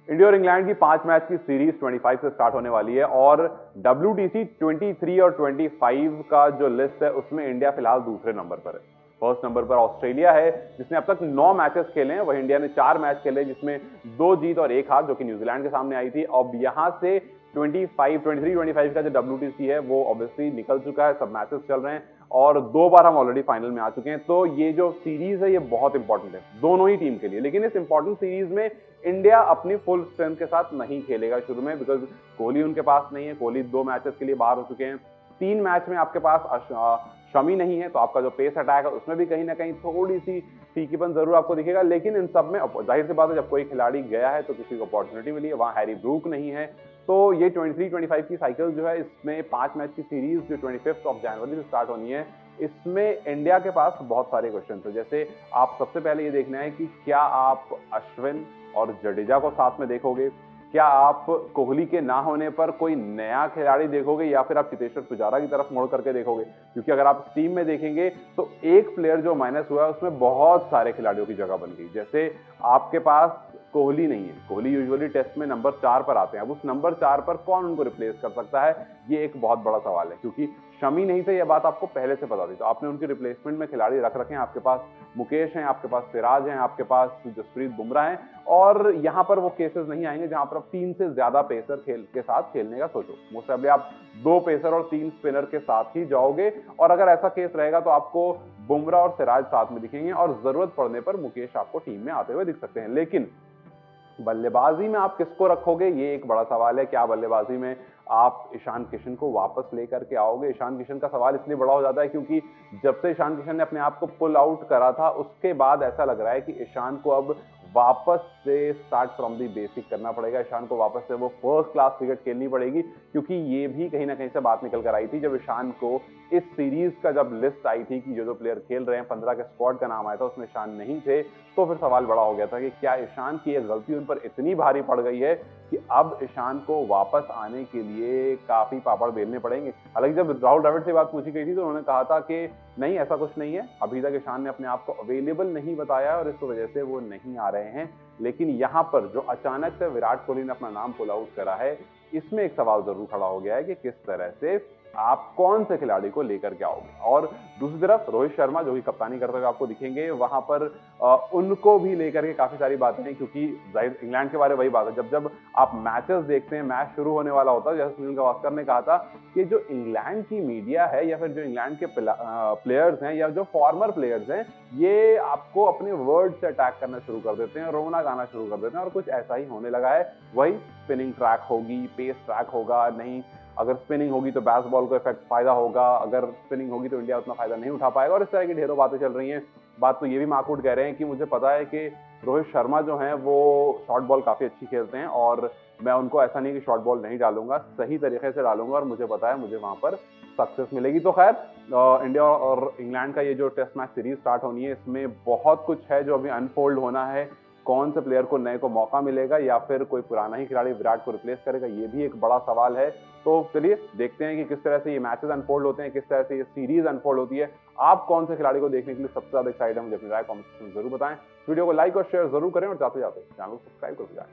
India और England की 5 match की सीरीज 25 से स्टार्ट होने वाली है और WTC 23 और 25 का जो लिस्ट है उसमें इंडिया फिलहाल दूसरे नंबर पर है। फर्स्ट नंबर पर ऑस्ट्रेलिया है जिसने अब तक 9 मैचेस खेले हैं, वही इंडिया ने 4 मैच खेले जिसमें 2 जीत और 1 हार जो कि न्यूजीलैंड के सामने आई थी। अब यहां से 23-25 का जो WTC है वो ऑब्वियसली निकल चुका है, सब मैचेस चल रहे हैं और 2 बार हम ऑलरेडी फाइनल में आ चुके हैं। तो ये जो सीरीज है ये बहुत इंपॉर्टेंट है दोनों ही टीम के लिए, लेकिन इस इंपॉर्टेंट सीरीज में इंडिया अपनी फुल स्ट्रेंथ के साथ नहीं खेलेगा शुरू में, बिकॉज कोहली उनके पास नहीं है। कोहली 2 मैचेस के लिए बाहर हो चुके हैं। 3 मैच में आपके पास शमी नहीं है, तो आपका जो पेस अटैक है उसमें भी कहीं ना कहीं थोड़ी सी फीकीपन जरूर आपको दिखेगा। लेकिन इन सब में जाहिर सी बात है, जब कोई खिलाड़ी गया है तो किसी को अपॉर्चुनिटी मिली है, वहां हैरी ब्रूक नहीं है। तो ये 23-25 की साइकिल जो है इसमें 5 मैच की सीरीज जो 25 जनवरी से स्टार्ट होनी है, इसमें इंडिया के पास बहुत सारे क्वेश्चन है। जैसे आप सबसे पहले ये देखना है कि क्या आप अश्विन और जडेजा को साथ में देखोगे, क्या आप कोहली के ना होने पर कोई नया खिलाड़ी देखोगे, या फिर आप चेतेश्वर पुजारा की तरफ मोड़ करके देखोगे। क्योंकि अगर आप टीम में देखेंगे तो एक प्लेयर जो माइनस हुआ है उसमें बहुत सारे खिलाड़ियों की जगह बन गई। जैसे आपके पास कोहली नहीं है, कोहली यूजुअली टेस्ट में नंबर 4 पर आते हैं, अब उस नंबर 4 पर कौन उनको रिप्लेस कर सकता है, ये एक बहुत बड़ा सवाल है। क्योंकि शमी नहीं थे, यह बात आपको पहले से पता थी, तो आपने उनके रिप्लेसमेंट में खिलाड़ी रख रखे हैं। आपके पास मुकेश हैं, आपके पास सिराज हैं, आपके पास जसप्रीत बुमराह हैं, और यहां पर वो केसेस नहीं आएंगे जहां पर आप 3 से ज्यादा पेसर के साथ खेलने का सोचो। मोस्ट प्रॉब्ली आप 2 पेसर और 3 स्पिनर के साथ ही जाओगे, और अगर ऐसा केस रहेगा तो आपको बुमराह और सिराज साथ में दिखेंगे और जरूरत पड़ने पर मुकेश आपको टीम में आते हुए दिख सकते हैं। लेकिन बल्लेबाजी में आप किसको रखोगे, ये एक बड़ा सवाल है। क्या बल्लेबाजी में आप ईशान किशन को वापस लेकर के आओगे? ईशान किशन का सवाल इसलिए बड़ा हो जाता है क्योंकि जब से ईशान किशन ने अपने आप को पुल आउट करा था उसके बाद ऐसा लग रहा है कि ईशान को अब वापस से स्टार्ट फ्रॉम दी बेसिक करना पड़ेगा। ईशान को वापस से वो फर्स्ट क्लास क्रिकेट खेलनी पड़ेगी, क्योंकि ये भी कहीं ना कहीं से बात निकल कर आई थी जब ईशान को इस सीरीज का जब लिस्ट आई थी कि जो प्लेयर खेल रहे हैं 15 के स्क्वाड का नाम आया था, उसमें ईशान नहीं थे। तो फिर सवाल बड़ा हो गया था कि क्या ईशान की एक गलती उन पर इतनी भारी पड़ गई है कि अब ईशान को वापस आने के लिए काफी पापड़ बेलने पड़ेंगे। हालांकि जब राहुल द्रविड़ से बात पूछी गई थी तो उन्होंने कहा था कि नहीं, ऐसा कुछ नहीं है, अभी तक ईशान ने अपने आप को अवेलेबल नहीं बताया और इस वजह से वो नहीं आ रहे हैं। लेकिन यहां पर जो अचानक से विराट कोहली ने अपना नाम पुल आउट करा है, इसमें एक सवाल जरूर खड़ा हो गया है कि किस तरह से आप कौन से खिलाड़ी को लेकर के आओगे। और दूसरी तरफ रोहित शर्मा जो कि कप्तानी करते हुए आपको दिखेंगे, वहां पर उनको भी लेकर के काफी सारी बातें हैं, क्योंकि जाहिर इंग्लैंड के बारे में वही बात है, जब जब आप मैचेस देखते हैं, मैच शुरू होने वाला होता है, जैसे सुनील गावस्कर ने कहा था कि जो इंग्लैंड की मीडिया है या फिर जो इंग्लैंड के प्लेयर्स हैं या जो फॉर्मर प्लेयर्स हैं, ये आपको अपने वर्ड से अटैक करना शुरू कर देते हैं, रोना गाना शुरू कर देते हैं, और कुछ ऐसा ही होने लगा है। वही स्पिनिंग ट्रैक होगी, पेस ट्रैक होगा, नहीं अगर स्पिनिंग होगी तो बैट्स बॉल को इफेक्ट फायदा होगा, अगर स्पिनिंग होगी तो इंडिया उतना फायदा नहीं उठा पाएगा, और इस तरह की ढेरों बातें चल रही हैं। बात तो ये भी माकूट कह रहे हैं कि मुझे पता है कि रोहित शर्मा जो हैं वो शॉर्ट बॉल काफी अच्छी खेलते हैं और मैं उनको ऐसा नहीं कि शॉर्ट बॉल नहीं डालूंगा, सही तरीके से डालूंगा, और मुझे पता है मुझे वहां पर सक्सेस मिलेगी। तो खैर इंडिया और इंग्लैंड का ये जो टेस्ट मैच सीरीज स्टार्ट होनी है, इसमें बहुत कुछ है जो अभी अनफोल्ड होना है। कौन से प्लेयर को नए को मौका मिलेगा या फिर कोई पुराना ही खिलाड़ी विराट को रिप्लेस करेगा, ये भी एक बड़ा सवाल है। तो चलिए देखते हैं कि किस तरह से ये मैचेस अनफोल्ड होते हैं, किस तरह से ये सीरीज अनफोल्ड होती है। आप कौन से खिलाड़ी को देखने के लिए सबसे ज्यादा एक्साइटेड हैं, मुझे अपनी राय कमेंट में जरूर बताएं। वीडियो को लाइक और शेयर जरूर करें और जाते जाते चैनल को सब्सक्राइब कर जाएं।